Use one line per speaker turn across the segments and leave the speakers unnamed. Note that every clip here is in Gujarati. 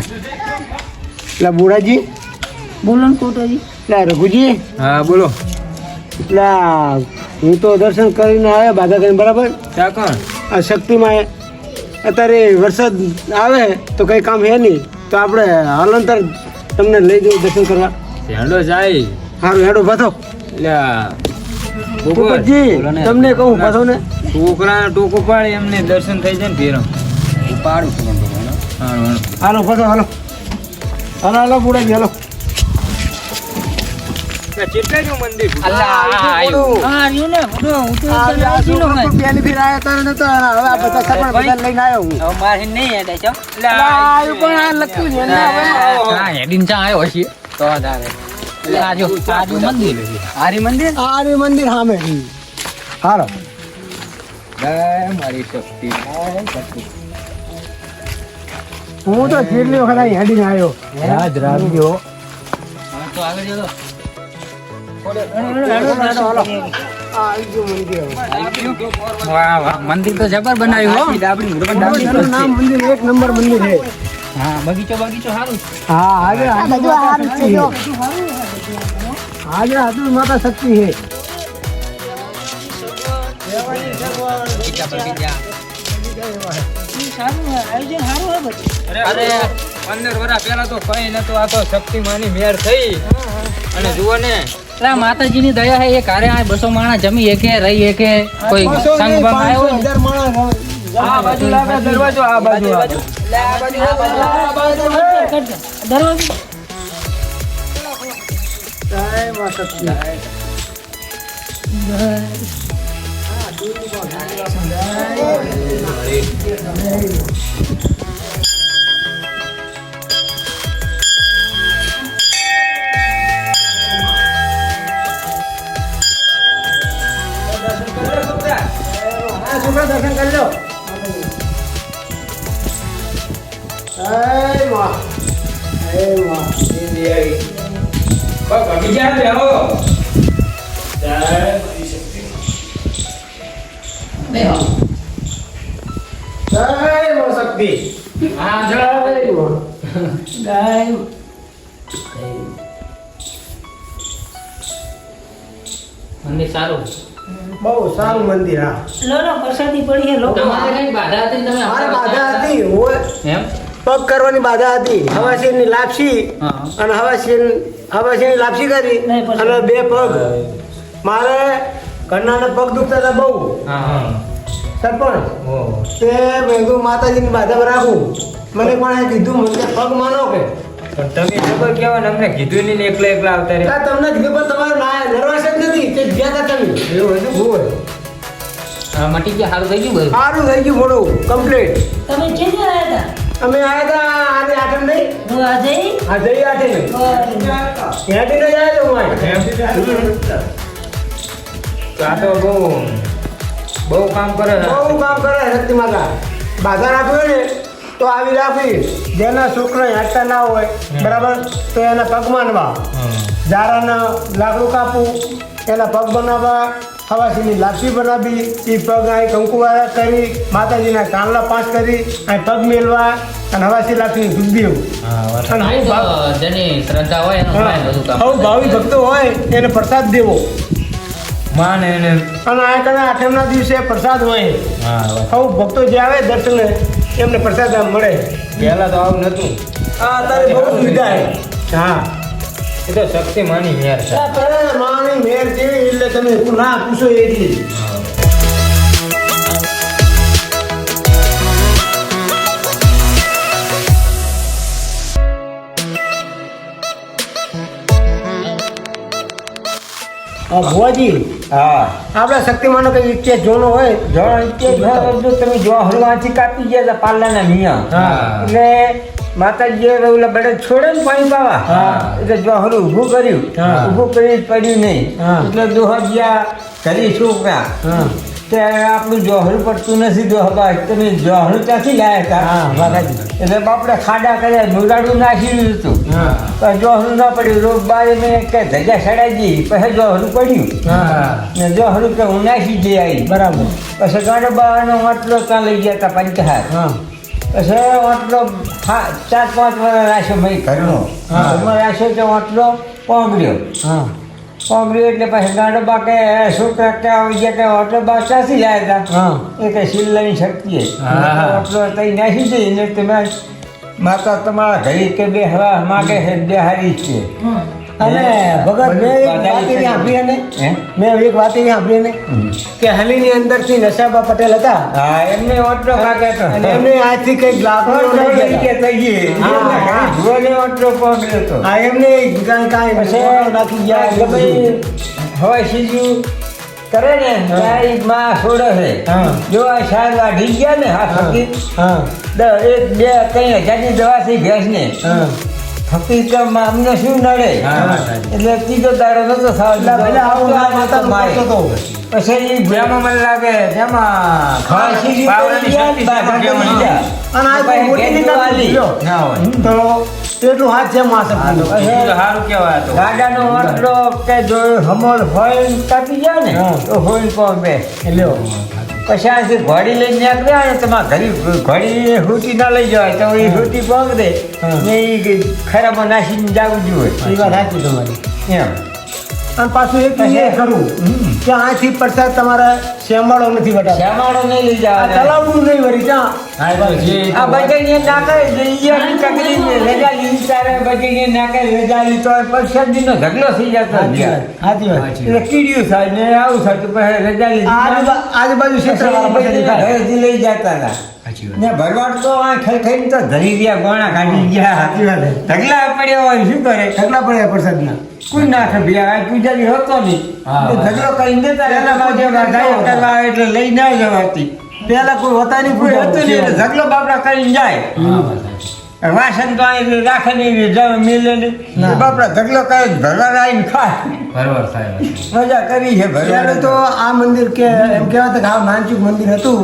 એટલે બુડાજી
બોલો ને કોટાજી.
એટલે રઘુજી
હા બોલો.
એટલે હું તો દર્શન કરીને આવ્યો બાધા કરીને બરાબર.
ક્યાં કોણ?
આ શક્તિમાં અત્યારે વરસાદ આવે તો કંઈ કામ હે નહીં તો આપણે હાલંતર તમને લઈ જવું દર્શન કરવા.
હેડો જાય.
સારું હેડો બાધો.
એટલે
પોપટજી તમને કહું બાધો ને
છોકરા ટોકો પાડે એમને દર્શન થઈ જાય ને ફેરમ પાડું છું.
હાલો બાધો હાલો હાલો હાલો બુડાજી હાલો.
કેટલા જો મંદિર
હા રહ્યું ને બુડો, હું તો તને આજીનો ભાઈ.
પહેલી ફેર આવ્યો તો નતો હવે આ બધા સપના બધા લઈને આવ્યો હું.
હવે મારે નહીં હેડે છો.
આવ્યું પણ આ લખ્યું છે ને હવે.
હા હેડીન ચા આવ્યો હશે તો જ આવે. એટલે આજો મંદિર હારી મંદિર
આર્ય મંદિર સામે હાલો.
મારી શક્તિ
હું તો છેલ્લી વખત અહીં હેડીને આવ્યો. યાદ રાખજો.
તો આગળ જતો વાહ વાહ, મંદિર તો જબર બનાવ્યું હો.
મંદિરનું નામ મંદિર એક નંબર મંદિર છે.
હા બગીચો સારું.
હા આજે આજે હાજર માતા શક્તિ છે.
અરે 15 વર્ષ પહેલા તો કઈ નતું, આ તો શક્તિ માની મેર થઈ. અને જુઓ ને
એટલે માતાજી ની દયા હે એ કારે આ 200 માણસ જમી એકે રહી એકે કોઈ સંગ બંગ આવ્યો હોય ને.
1000 માણસ
આ બાજુ લાગે દરવાજો, આ બાજુ
દરવાજો
જય મા શક્તિ. છોકરા દર્શન કરી લો. જય મા જય મા.
બગીચા બેહો.
જય મા શક્તિ.
હા
જય મા.
મંદિર સારું.
બહુ સારું મંદિર. હા
લો પ્રસાદી પડી હે લો. તમારે કઈ બાધા હતી તમે
મારે બાધા હતી હોય
એમ
પગ કરવાની બાધા હતી. હવાશીરની લાપસી
હા.
અને હવાશીની લાપસી કરી અને 2 પગ મારે ઘરનાને પગ દુખતા હતા બહુ.
હા
સરપંચ
ઓ
તે ભેગું માતાજીની બાધામાં રાખું. મને પણ કીધું મને પગ માનો કે
પણ તમે ખબર કેવા ને અમને કીધું નહીં ને એકલા આવતા રે.
આ તમને કીધું પણ તમારે ના નર્વસ જ નથી તે ગયા હતા તમે એવું હતું હોય.
મટી ગયા સારું થઈ ગયું બધું.
સારું થઈ ગયું મોડું કમ્પ્લીટ.
તમે કેજે આવ્યા
અમે આવ્યા હતા આને આઠમ નહીં
હતા આજે
આ જઈ આઠે નહીં ત્યાંથી નહીં આવ્યો હું
તો આ તો બહુ કામ કરે છે.
બહુ કામ કરે શક્તિ માતા. બાધા રાખ્યો ને તો આવી રાખવી. જેના છોકરા હાંચતા ના હોય બરાબર તો એના પગ માનવા. ઝારાના લાકડું કાપવું એના પગ બનાવવા. હવાસીની લાપસી બનાવી એ પગ અહીં કંકુવાળા કરી માતાજીના કાનલા 5 કરી અહીં પગ મેળવા અને હવાસી લાપસીની દૂધ દેવું. અને
જેની શ્રદ્ધા હોય એનું થાય બધું કામ.
હું ભાવિ ભક્તો હોય એને પ્રસાદ દેવો.
માને એને
અને આ કદાચ આઠમના દિવસે પ્રસાદ હોય. સૌ ભક્તો જે આવે દર્શને એમને પ્રસાદ મળે.
પહેલા તો આવું નતું.
હા અત્યારે બહુ સુવિધા છે. હા
એ તો શક્તિ માની મેર છે.
માની મેર જેવી એટલે તમે ના પૂછો એટલી. ભુવાજી
હા
આપણા શક્તિમાનો કઈ ઇતિહાસ જોનો હોય
જો તમે જો હળવાથી કાપી ગયા હતા પાલ્લાના મિયા.
હા.
એટલે માતાજીએ ઓલા બળદ છોડે ને પાણી પાવા.
હા.
એટલે જો હળું ઊભું કર્યું.
હા.
ઊભું કરી પડ્યું નહીં.
હા.
એટલે દોહા ગયા ઘરે છોકરા
હા
ત્યારે આપણું જોહરું પડતું નથી દોહબા. તમે જોહરું ત્યાંથી લાયા
હા
હતા.
વાઘાજી.
એટલે બાપડે ખાડા કર્યા મુરાડું નાખી દીધું હતું.
હા
પણ જોહરું ના પડ્યું. રોગ બારે મેં કે ધજા સડાઈ ગઈ પછી જોહરું પડ્યું.
હા
ને જોહરું કે હું નાખી જઈ આવી.
બરાબર.
પછી ગાડો બાવાનો માટલો ત્યાં લઈ ગયા હતા પંચહાર.
હા
પછી ઓટલો 4-5 વર્ષ રાખ્યો ભાઈ ઘરનો ઘરમાં રાખ્યો તો ઓટલો પોંગર્યો
હા
એટલે પછી ગાડો બાકે છોકરા કે આવી ગયા કે ઓટલો બા ચાસી જાય હતા
હા
એ કે સિલ્લાની શક્તિ
હા.
ઓટલો તઈ નાખી દઈ ને તમે માતા તમારા ઘરે કે બે હવા માગે છે બે હારી છે
અને ભગત મેં એક વાત એવી સાંભળી એને
હે?
મેં એક વાત એવી સાંભળી એને કે હલીની અંદરથી નશાબા પટેલ હતા
હા એમને ઓટલો ભાગે તો
અને એમને આજથી કંઈક લાકડો લઈ ગયા. હા.
ઓટલો પહોંચ્યો હતો
હા એમને કાંઈ
પછી
નાખી ગયા
એટલે ભાઈ હવે સીધું કરે ને ત્યારે ઈ માં છોડે છે
હા.
જો આ સાર વાઢી ગયા ને હા ફકીર
હા
1-2 કંઈ 1000ની દવા થઈ ભેંસને
હા
ફકીર તો અમને શું નડે એટલે ત્રીજો દાડો નતો
એટલે પેલા આવું ના માતા
મારે
કરતો હતો.
પછી ઈ ભેમાં મને લાગે તેમાં ફાંસી
પાવરની શક્તિ છે,
બાકી ગયા.
અને આ
પછી
મોટી
ભેગું આલી.
ના હોય
તો એટલું હાથ છે માસે
બીજું તો સારું કહેવાય તો
ગાડાનો ઓટલો કે જો હમોલ હોય ને કાપી જાય ને
હા.
તો હોય કોણ બે
લ્યો
પછી આથી ઘોડી લઈને નીકળ્યા ને તમારા ઘરે ઘોડી હુટી ના લઈ જવાય તો એ હુટી પગ દે
હા.
ને એ ખરાબમાં નાખીને જવું જોઈએ
એ વાત સાચી તમારી
એમ
અને પાછું એક એ ખરું કે આથી પ્રસાદ તમારે શેમાળો નથી વટાડતો.
શ્યામાળો નહીં લઈ
આ
જવા
તલાવડું નહીં વળી ક્યાં
હા તો જે
આ બજાઈને નાખે જઈએ તકલીફ રજા લીધી તારે બજાઈને નાખે રજા લીધી તો પરસાદીનો ઝઘડો થઈ જતો
સાચી વાત, સાચી વાત.
એટલે કીડ્યું થાય ને આવું થાય તો પછી રજા લીધી
આજુબાજુ ક્ષેત્રવાળા પાસે દેખાય.
ઘરેથી લઈ જતા હતા ને ભરવાડ તો આ ખાઈ ખાઈને તો ધરી ગયા ગોણા કાઢી ગયા
સાચી વાત છે.
ઢગલા પડ્યા હોય શું કરે
ઢગલા પડ્યા પ્રસાદના.
કોઈ નાખે ભૈયા આ પૂજારી હતો નહીં
હા,
તો ઢગલો કરીને દેતા એના માટે ગાયો કરવા આવે એટલે લઈ ના જવાતી
પહેલા કોઈ હોતા નહીં
કોઈ હતું નહીં એટલે ઢગલો બાપડા કરીને જાય વાસણ તો અહીં રાખે નહીં મિલે નહીં
ના.
બાપડા ઢગલો કરે ભરવાડ આવીને ખાય
બરોબર થાય
મજા કરી છે
ત્યારે
ભરવાડ
તો આ મંદિર કે એમ કહેવાય કે આ નાનચુક મંદિર હતું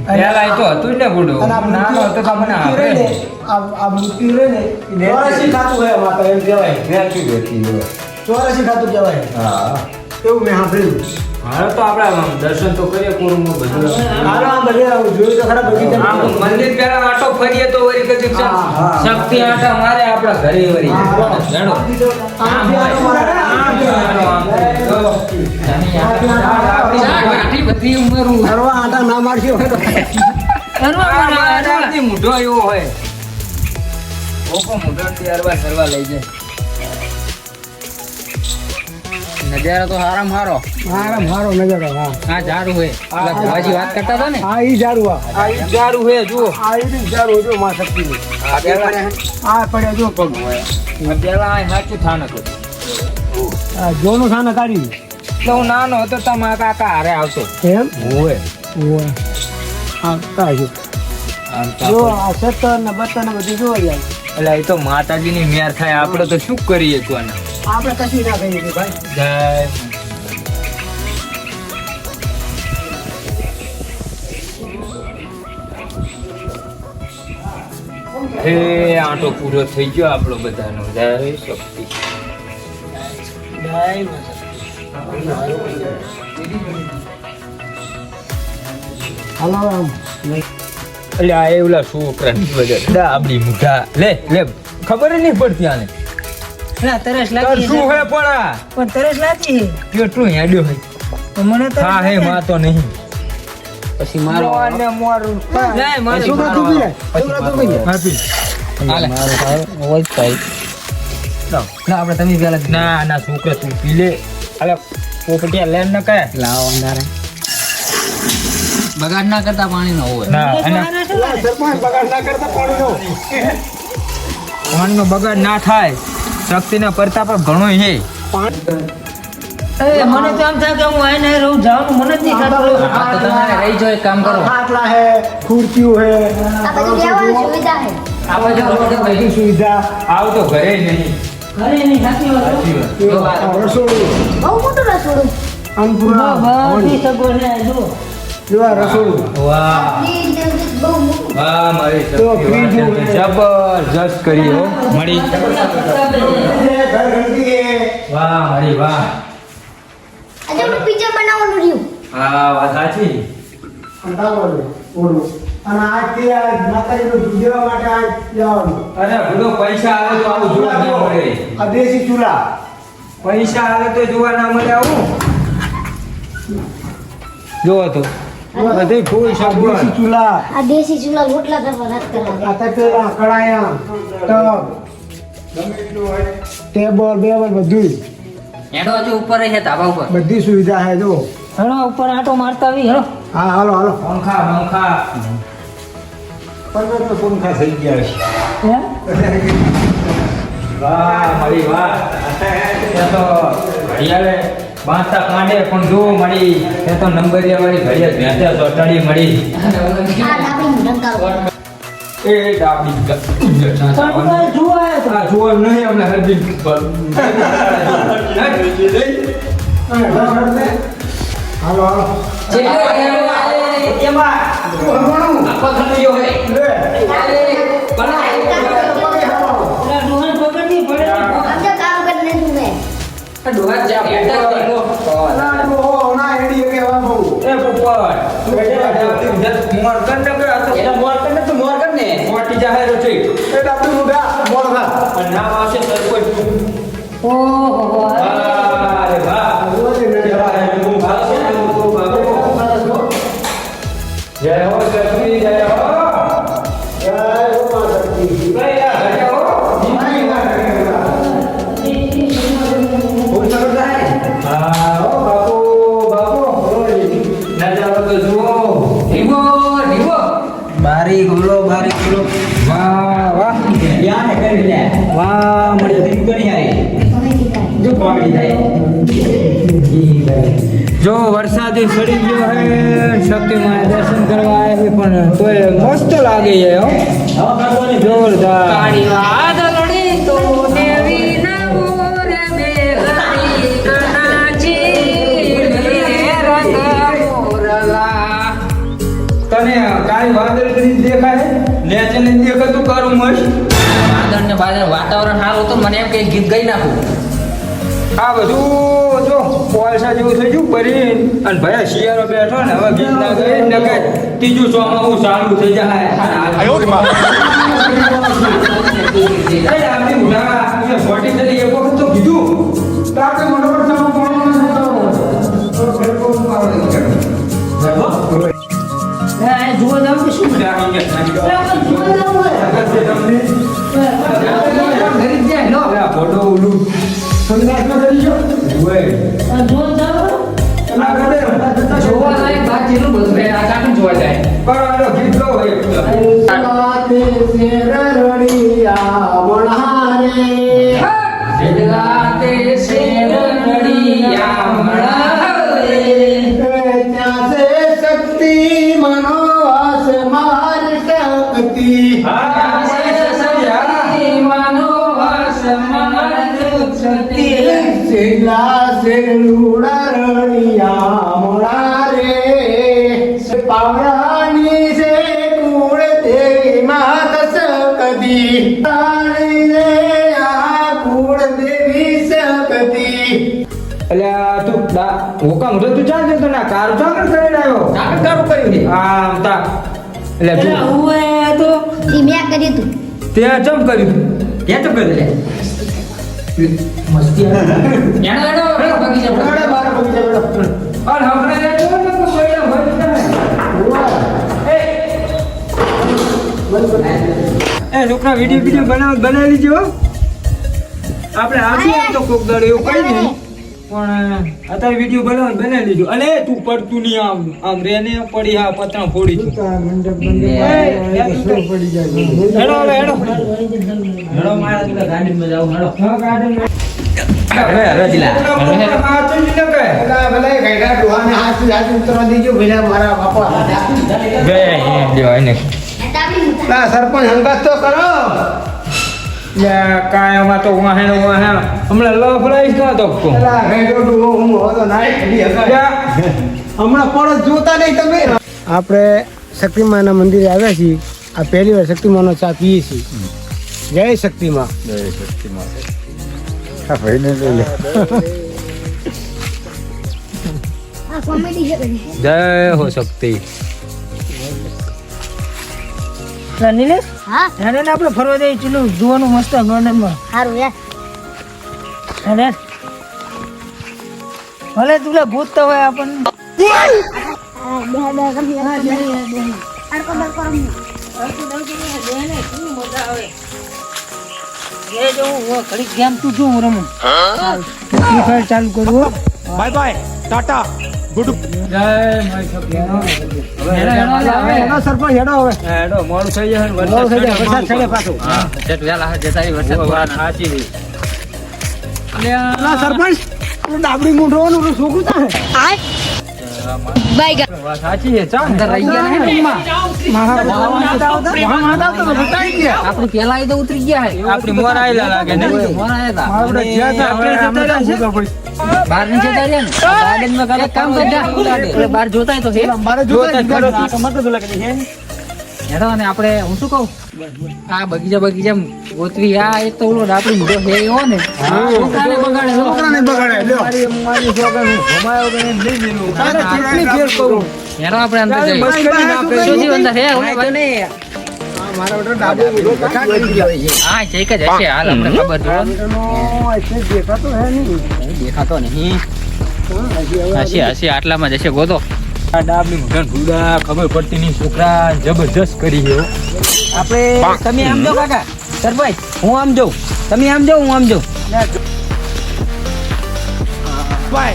પહેલા એ તો હતું જ ને ગુડું
અને આ
નાનો હતો તો આપણને
મૂર્તિ
આપે
રહે ને, આ મૂર્તિ રહે ને એ ચોરાશી ખાતું હોય માતા એમ કહેવાય.
વેચી વેચી હોય.
ચોરાશી ખાતું કહેવાય
હા
એવું મેં સાંભળ્યું.
હાલો તો આપણે આમ દર્શન તો કરીએ કુરુમાં બધું
હાલો આમ બધે આવું જોયું તો ખરા બગીચા.
આમ મંદિર પહેલા આટો ફરીએ તો વળી કદી
હા, હા.
શક્તિ આટા મારે આપણા ઘરે વળી
હા.
જાણો આમ હોય. આમ જાણો, આમ તો
આટલી બધી ઉંમર
ફરવા આટા ના મારશો
આનાથી મૂઢો એવો હોય ઓકો મૂઢો થી અરવા સરવા લઈ જાય
નજારો તો હારામ હારો
મારો નજર હા
હા જારું હે પેલા ભુવાજી વાત કરતા હતા ને
હા ઈ જારું
આ ઈ જારું હે જુઓ
આ ઈ જારું જો માં શક્તિનું.
આ પેલા
આ પડ્યા જો પગ
આ પેલા આ સાચું થાનક હતું
આ જોનું સાને કાઢી
એટલે હું નાનો હતો તો મારા કાકા હારે આવતો
એમ
હોવે
ઓય હા કાઢ્યું
આમ
જો
તો
આ સત્તર ને 72 ને બધું જોવા જાય
એટલે એ તો માતાજીની મેર થાય આપણે તો શું કરીએ તું આને
આપણે કશું ના કહીએ ભાઈ.
જય હે આટો પૂરો થઈ ગયો આપણો બધાનો જય શક્તિ
હાલો આમ
એટલે આ એવલા છોકરા ડાબડી મુઢા લે લે ખબર જ નહીં પડતી આને
તરસ
તાર શું હે પડા
પણ તરસ લાગી
કેટલું હેડ્યો હે
મને
હા હે માતો નહીં
પછી મારો
મોને મોરું લે મને
છોકરા તું પી લે છોકરા તું પી લે
આપી
હાલે હોય થાય ના આપણે તમે પેલા
ના ના છોકરા તું પી લે અલે પોપટિયા લેન ન કહે
લાવો અંધારે બગાડ ના કરતા પાણી નો હોય
ના અને
સરપંચ બગાડ ના કરતા પાણીનો
પાણીનો બગાડ ના થાય શક્તિના પ્રતાપ ઘણો હે
મને તો આમ થાય કે હું આઈને રહું જવાનું મને જ નહીં થતું હા તો તમારે રહી જો એક કામ કરો
ખાટલા હે ખુરચીઓ હે
આ બધું રહેવાની સુવિધા છે.
આ બધું
બધી સુવિધા
આવ તો ઘરે નહીં
ઘરે નહીં સાચી વાત જો
આ રસોડું
બહુ મોટું રસોડું.
અન્નપૂર્ણા
બધી સગવડ છે જો
જો આ રસોડું
વાહ
ફ્રીજ ને બધું બહુ મોટું.
વાહ મારી
તો
શક્તિ
ફ્રીજ નું
જબરજસ્ત કરી હો મળી
ઘર ઘંટી હે
વાહ મારી વાહ
આજે આપણે પિઝા બનાવવાનું રહ્યું.
હા વાત સાચી
અંધારું ઓલું અને આજથી આ માતાજીનું દૂધ દેવા માટે આજ જવાનું.
અરે બધો પૈસા આવે તો આવું જોવા ના મળે.
આ દેશી ચૂલા.
પૈસા આવે તો જોવા ના મળે આવું. જોવો તો બધી ફૂલ
આ
સગવડ.
દેશી ચૂલા.
આ દેશી ચૂલા રોટલા કરવા રાત કરવા
આ તપેલા, કડાયા, ટબ, ટેબલ બેબલ બધું
એનો હજુ ઉપર છે ધાબા ઉપર.
બધી સુવિધા છે જો.
હેડો ઉપર આટો મારતા આવી હેડો.
હા હાલો હાલો.
પંખા 15 પંખા થઈ ગયા છે. વાહ મળી વાહ. એ તો ઘડિયાળે બાંધતા કાંડે પણ જો મળી. એ તો નંબરિયા વાળી ઘડિયાળ ભેંસે ચોટાડી મળી.
આ ડાબડી ઢંકારો
એ ડાબી આ જુઓ નહીં અમને હરજી
હાલો હાલો.
અમને કામ કરીને તું મેં
મોટી જાહેર છે નામ આવશે સરપંચ. અરે વાહ. જય હો સરપંચ, જય હો. બારી ગોલો વાહ વાહ યાર કરી લે વાહ મળે દીક ગણી આવી જો પાડી જાય જો વરસાદી સડી ગયો હે શક્તિમાં દર્શન કરવા આવે પણ તોય મસ્ત લાગે છે હો જોરદાર
કાળી વાદળડી તો દેવી ના મોરે મેઘની કણાચી રે રંગ મોરલા.
તને કાળી વાદળ કરી દેખાય નેચે ને દેખાતું કરું મસ્ત
વાદળ ને વાદળ વાતાવરણ સારું હતું મને એમ કે ગીત ગાઈ નાખું.
આ બધું જો કોલસા જેવું થઈ ગયું ભરી અને ભાઈ શિયાળો બેઠો ને હવે ગીત ના ગઈ ને કે ત્રીજું ચોમાસું ચાલુ થઈ જાય આપણી ઉડા મોટી તરી એક વખત તો કીધું તો આપણે મોટો
જોવા જાવ કે શું ઘરી જ જાય લો.
ફોટો ઓલું સંદાસમાં કરી ગયો
જોવા લાયક વાત જેટલું બધું રહે આ કાંઠું જોવા જાય.
પણ ગીત લો એક
જગલાતે શેરડીયા મળે.
શક્તિ મનોવાસ માર શક્તિ
માનો વાસ માન છતી.
પાવડાની છે કુળ દેવી માત શકતી કુળ દેવી શકતી.
અલ્યા તું હુકમ તો તું ચાલ જતો ના કાર ચાકર કરીને આવ્યો
કારું કર્યું ને
આમ તા એટલે તું
ઈ મેં કર્યું તું
તે જમ કર્યું
ક્યાં તો કરી લે મસ્તી એનો બગીચા
બરાબર, બાર બગીચા બેઠો.
અને હમણાં એ જો ને તો કોઈના ભરી એ છોકરા વિડીયો બનાવી લીજો આપણે આવીએ તો કોક દાડો એવું કઈ નહીં પણ અત્યારે વિડીયો બનાવી લીધો અને તું પડતું નહીં આમ રેને પડી હા પતરા ફોડી તું
મંડપ પડી જાય.
હેડો હેડો
મારા તું ગાડીમાં જાવ હેડો.
હા ગાર્ડન
હવે રજીલા
આ તો જ ન કહે
પેલા ગઈડા ડોહાને હાથ ઉતરવા દીજો પેલા મારા બાપા.
બે દેવાય ને
ડાબડી મુતા
પેલા સરપંચ હંગાત તો કરો.
કાયમાં તો વાહે હમણાં લફડાઈશ ના તો
પેલા ગઈડો ડોહો હું હતો નાઈ ખડી હંગાત. હમણાં પણ જોતા નહીં તમે. આપણે શક્તિમાના મંદિરે આવ્યા છીએ. આ પહેલી વાર શક્તિમાનો ચા પીએ છીએ. જય શક્તિમાં.
આ કોમેડી છે બધી.
જય હો શક્તિ એટલે નિલેશ
હા
એને ને આપણે ફરવા જઈએ ચીલું જોવાનું મસ્ત ગાર્ડનમાં
સારું યાર
અને ભલે તુલા ભૂત તો હોય આપણને ચાલુ કરવું
બાય બાય ટાટા ગુડ હેડો સરપંચ હેડો હવે
હેડો મોડું થઈ જાય ને
મોડું થઈ જાય, વરસાદ ચડે પાછું. અલા સરપંચ પેલું ડાબડી મૂંઢવાનું પેલું છોકરું થાય
બાય ગા
સાચી છે ચાલ
અંદર રહી ગયા ને રૂમમાં. આપણી પેલા એ તો ઉતરી ગયા હે.
આપણી મોર આયેલા લાગે ને
મોર આયા હતા.
આપણે જ્યાં ત્યાં હવે આમને તો ભૂગા પડી.
બહાર નીચે જતા રહ્યા ને. ગાર્ડનમાં કરે કામ કરજા. એટલે બહાર જોતાય તો છે.
મારે જોતા જ ખરો.
હેડો અને આપણે હું શું કહું આ બગીચા ગોતવી આ એક તો ઓલો ડાપડી મૂઢો છે એવો ને છોકરાને બગાડે છો.
છોકરાને બગાડે લ્યો.
મારી છોકરાને ઘુમાયો કે એમ લઈ લીધું.
તારે કેટલી ફેર કહું.
હેડો આપણે અંદર જઈએ.
બસ કરીને આપણે
શોધી અંદર હે ઓલે ભાઈ.
હા, મારા બેટા ડાબડી મૂંઢો કથા કરી દીધી.
હા છે કે જ હશે હાલ આપણે ખબર જો
એનો છે દેખાતો હે નહીં.
દેખાતો નહીં હશે આટલામાં જશે ગોતો.
આ ડાબલી મુઠાણ ભૂડા ખબર પડતી નહીં છોકરા જબરજસ્ત કરી છે હો. આપણે તમે આમ જો કાકા સરભાઈ હું આમ જાઉં તમે આમ જાઓ હું આમ જાઉં
બાય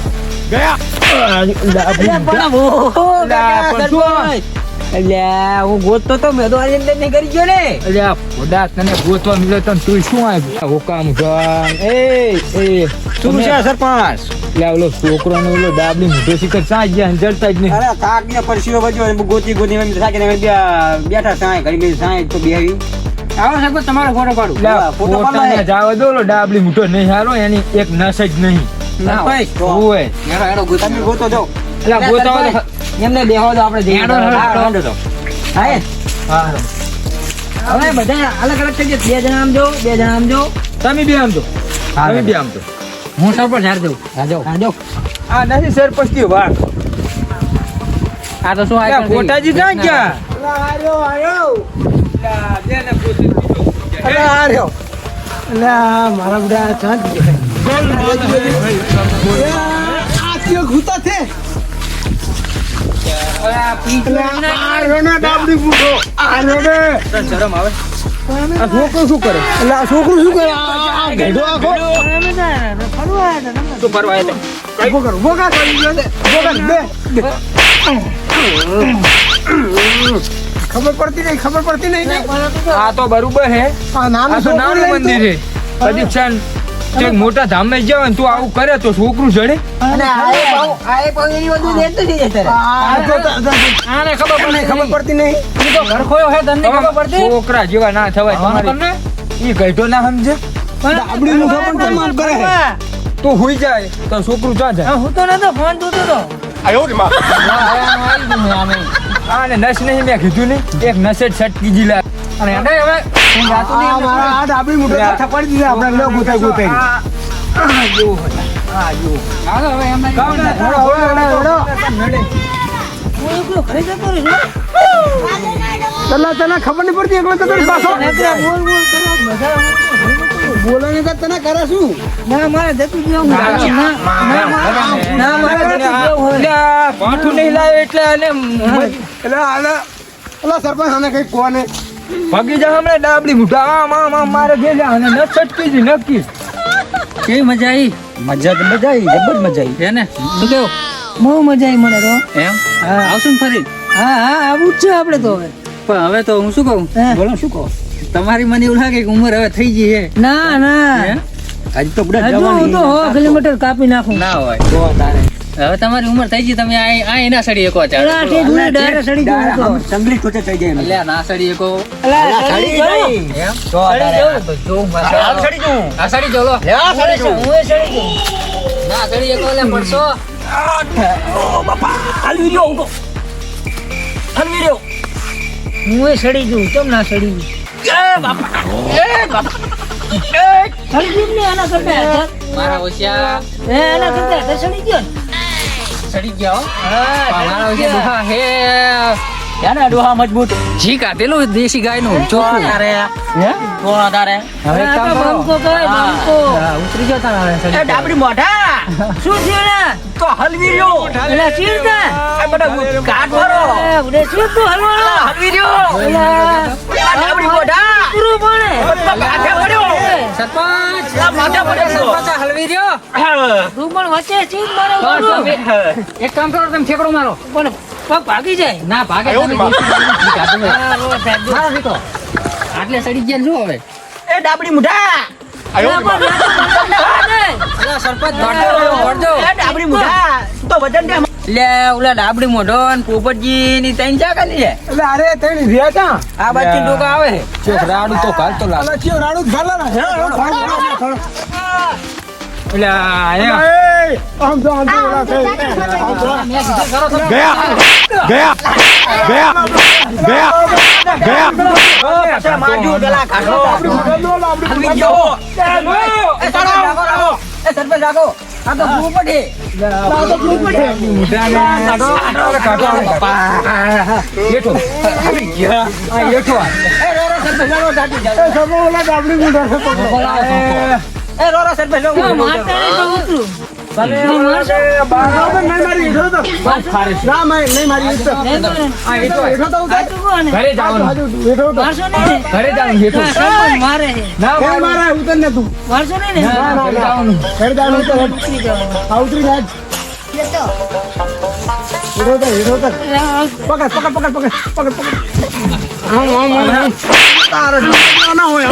ગયા
હું ગોતતો તો મેં તો આની અંદર નહીં કરી ગયો ને અલ્યા ભૂડા તને ગોતવા મળ્યો તો તું શું આવ્યું હુકામ જાન એ શું છે સરપંચ એટલે ઓલો છોકરો ને ઓલો ડાબલી મોઢો શિખર સાંજ ગયા જડતા જ નહીં
અરે કાક ને પરસીઓ બજો ગોતી એમ થાકીને અમે બેઠા સાંય ઘડી બેસી સાંય તો બેહી
આવો સાહેબ તમારો ફોટો પાડું
ફોટો
પોતાને જાવ દો ઓલો ડાબલી મોઢો નહીં હારો એની એક નસ જ નહીં ઓય
હેડો ગોતો.
તમે ગોતો જાઓ
એટલે ગોતાવા તો
એમને બેહો તો આપણે જઈએ
હેડો, હેડો.
તો હા
હા
હવે બધા અલગ અલગ થઈ જાય બે જણા આમ જો બે જણા આમ જો
તમે બી આમ તો તમે બી આમ તો
હું સરપંચ હાર દઉં
હા જો
આ નથી સરપંચ કયો વાત
આ તો શું આ
કોટાજી ક્યાં ગયા
આર્યો આર્યો
બેને પૂછી
અરે આર્યો એટલે મારા બધા ચાંદ આ કયો ઘૂતા છે એટલે આર્યો ને ડાબડી મૂંઢો આર્યો ને
શરમ આવે
આ છોકરું શું કરે એટલે આ છોકરું શું કરે આ ઘેડો આખો
શું ફરવા આવ્યા
ઉભો કર ઉભો કર ઉભો કર બે ખબર પડતી નહીં
આ તો બરોબર હે
આ નાનું
આ તો નાનું મંદિર છે પરીક્ષા એક મોટા ધામમાં જાવ ને તું આવું કરે તો છોકરું જડે
અને આએ પગની વધુ દેતો થઈ જાય
આને ખબર પડે
ખબર પડતી નહીં
ઈ તો ઘર ખોયો હે તને ખબર પડતી
છોકરા જેવા ના થવાય તમારે ઈ કઈટો ના સમજે
ડાબડી મૂંઢો પણ તમામ કરે
તું હુઈ જાય તો છોકરું ક્યાં જાય
હું તો નતો ફોન જોતો તો
આને નસ નહીં મેં કીધું નહીં એક નસ જ છટકી જીલા
અને એને હવે હું જાતો નહીં
આ મારા આ ડાબડી મૂંઢો થપાડી દીધા આપણે લો ગોતાઈ
હાલો હવે એમને હું એકલો ઘરે જતો રહ્યો
તને ખબર નહીં પડતી એકલો તો પાછો બોલો ને તને કરે શું
ના મારે જતું જ ના મારે જતું
પાઠું નહીં લાવે એટલે અને
એટલે આલે અલા સરપંચ આને કઈ કોને
ભાગી જા હમણાં ડાબડી મુઠા આમ આમ આમ મારે ગયેલા અને નસ છટકી જી નક્કી
કેવી મજા આવી
મજા તો મજા આવી જબર મજા આવી
હે ને શું કેવું
બહુ મજા આવી મને તો
એમ આવશું ને ફરી
હા આવું જ છે આપણે તો હવે
પણ હવે તો હું શું કહું
બોલો શું કહો
તમારી મને એવું લાગે કે ઉંમર હવે થઈ ગઈ છે
ના ના
હે?
હજી તો બધા
હજુ હું તો 100 કિલોમીટર કાપી નાખું
ના હોય હવે તમારી ઉંમર થઈ ગઈ તમે આ એના સડી એકો
એલા ઠીક હું ડાયરેક્ટ સડી જવું તો
સંગલી ટોચે થઈ જાય
એટલે ના સડી એકો
એલા સડી જવું
એમ
તો
તો જોઉં પાછા. આ સડી જો લો
હું સડી જવું
ના સડી એકો એટલે પડશો
હું સડી જવું કેમ ના સડી સડી ગયું ને આના કરતા
મારા ઓછિયા
આના કરતા સડી ગયો ને
સડી ગયા હો. પણ મારા ઓછિયા ડોહા હે એને ડોહા મજબૂત જી કાઢેલું દેશી ગાયનું ચોખ્ખું
તારે
હે
કોણ તારે
હવે એક કામ કરો. હા, ઉતરી ગયો તારા હવે
એ
સડી.
ડાબડી મોઢા શું થયું ને તો હલવી રહ્યો એટલે ચીર ને આ બધા કાટ મારો ઉડે શું તું હલવાનો હલવી રહ્યો આ ડાબડી મોઢા પૂરું પડે માથે પડ્યો
સરપંચ
આ માથે પડ્યો
સરપંચ આ હલવી રહ્યો.
તું પણ વચ્ચે ચીજ મારો
બસ, હવે એક કામ કરો તમે ઠેકડો મારો.
પણ પગ ભાગી જાય
ના ભાગે તમે દેશી ગાયનું જી કાઢેલું. મારો દીકરો આટલે સડી ગયા ને જો હવે.
એ ડાબડી મોઢા
સરપંચ દોડજો.
એ ડાબડી મોઢા તો વજન દે લે ઓલા ડાબડી મોઢો ને પોપટજી ની ત્રણ ચા કાલી છે
એટલે અરે તઈ રહ્યા તા
આ બાજુ ડોકા આવે છે
રાડું તો કાલ તો લાગે.
અલા ચિયો રાડું ગાલા ના હે
એટલે અહીંયા
આમ તો ઓલા થઈ
મેં કીધું કરો તમે.
પાછા મારજો પેલા કાઢો હલવી ગયો એ સરપંચ રાખો આ તો પોપટી
હેઠો. આ હેઠો આ.
એ રોરો સરપંચ રોરો દાટી જાવ
ઓલા ડાબડી મુંડા
એ રોરો સરપંચ રોરો
મારતા નહીં તો ઉતરું
નહીં મારી હેઠો તો ના નહીં મારી હેઠો
નહીં તો નહીં.
આ હેઠો.
આ તો કોને?
ઘરે જવાનું.
હેઠો તો
મારશો નહીં ને?
ઘરે જવાનું હેઠો.
હા, સરપંચ મારે છે.
ના
કેમ મારા ઉતર ને તું
મારશો નહીં ને?
ના, ઘરે જવાનું.
હેડદાનું તો
ઉતરી જવાનું.
આ ઉતરી જાય હેઠો તો પકડ તારે ના હોય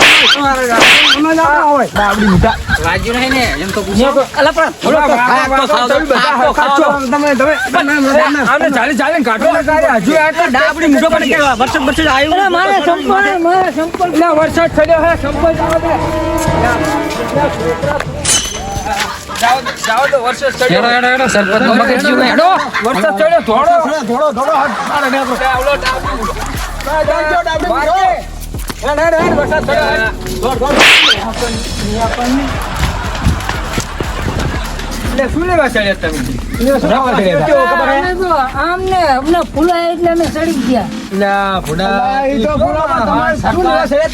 ના હોય
ડાબડી મોઢા.
વાજ્યું નહીં ને એમ તો પૂછો.
અલા પણ
આમને ચાલી કાઢો હજુ
ડાબડી મુઢો પણ કેવા વર્ષ આવ્યું
અરે મારે સંપલ
વરસાદ થયો હે સંપલ જાઓ તો વરસાદ
હેડો, હેડો, હેડો, સરપંચ નો મગજ જીવ નહીં. હેડો.
વરસાદ ચડ્યો થોડો
થોડો
વરસાદ એટલે શું લેવા ચડ્યા તમે
અમે તો આમને અમને ફૂલાય એટલે અમે ચડી ગયા.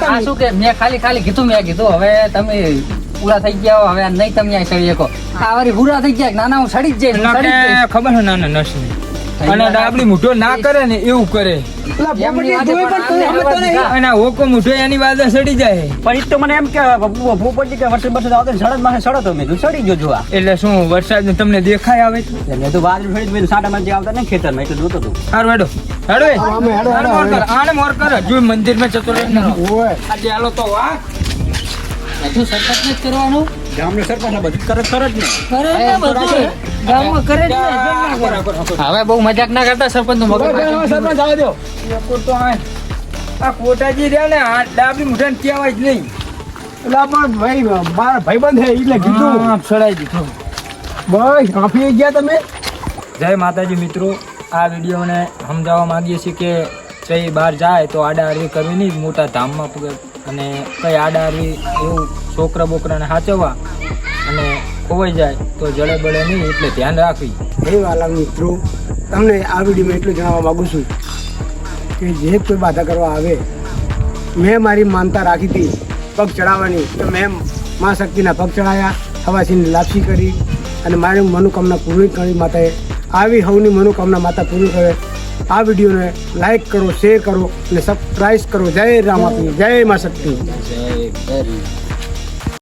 આ શું કે મેં ખાલી કીધું હવે તમે પૂરા થઈ ગયા હો, હવે નહીં તમે અહીં ચડી શકો. આ વારી પૂરા થઈ ગયા નાના હું સડી જ જઈશ, હું સડી જ જઈશ.
ખબર છે નાના નસ અને ડાબડી મૂઠો ના કરે ને એવું કરે
એમની વાતે પણ તમે
અને આ હોકો મૂઠો એની વાદે સડી જાય
પણ ઈ તો મને એમ કે પોપટજી કે વર્ષ આવતો સડદ માં સડો તો મેં સડી ગયો જોવા
એટલે શું વરસાદ તમને દેખાય આવે
મેં તો વાદળ ફરી મેં સાડા માં આવતા ને ખેતર માં એટલે જોતો હતો
હારું હેડો આને મોર કર હજુ મંદિર માં જતો રહે આજે હાલો તો વાહ
હજુ સરપંચ ને જ કરવાનું.
ગામનો સરપંચ બધું કરે જ ને
કરે ને બધું. ગામમાં કરે જ ને, જેમ ના કરે.
હવે બહુ મજાક ના કરતા સરપંચ નું મગજ
સરપંચ આવે દો તો આ કોટાજી રહ્યા ને આ ડાબડી મૂઠા ને કહેવાય જ નહીં
એટલે પણ ભાઈ મારા ભાઈબંધ છે એટલે કીધું
સડાઈ દીધું
બસ કાપી ગયા તમે
જય માતાજી મિત્રો આ વિડીયોને સમજાવવા માંગીએ છીએ કે કઈ બહાર જાય તો આડા હરવી કરવી નહીં મોટા ધામમાં પૂગે અને કઈ આડા હરવી એવું છોકરા બોકરાને સાચવવા અને ખોવાઈ જાય તો જડે બળે નહીં એટલે ધ્યાન રાખવી
હે વાલા મિત્રો તમને આ વિડીયોમાં એટલું જણાવવા માગું છું કે જે કોઈ બાધા કરવા આવે મેં મારી માનતા રાખી હતી પગ ચડાવવાની તો મેં મા શક્તિના પગ ચડાવ્યા હવાસીની લાપસી કરી અને મારી મનોકામના પૂરી કરી માતાએ આવી હવની મનોકામના માતા પૂરી કરે. આ વિડીયોને લાઈક કરો, શેર કરો અને સબસ્ક્રાઇબ કરો. જય રામ આપી, જય મા શક્તિ.
છે.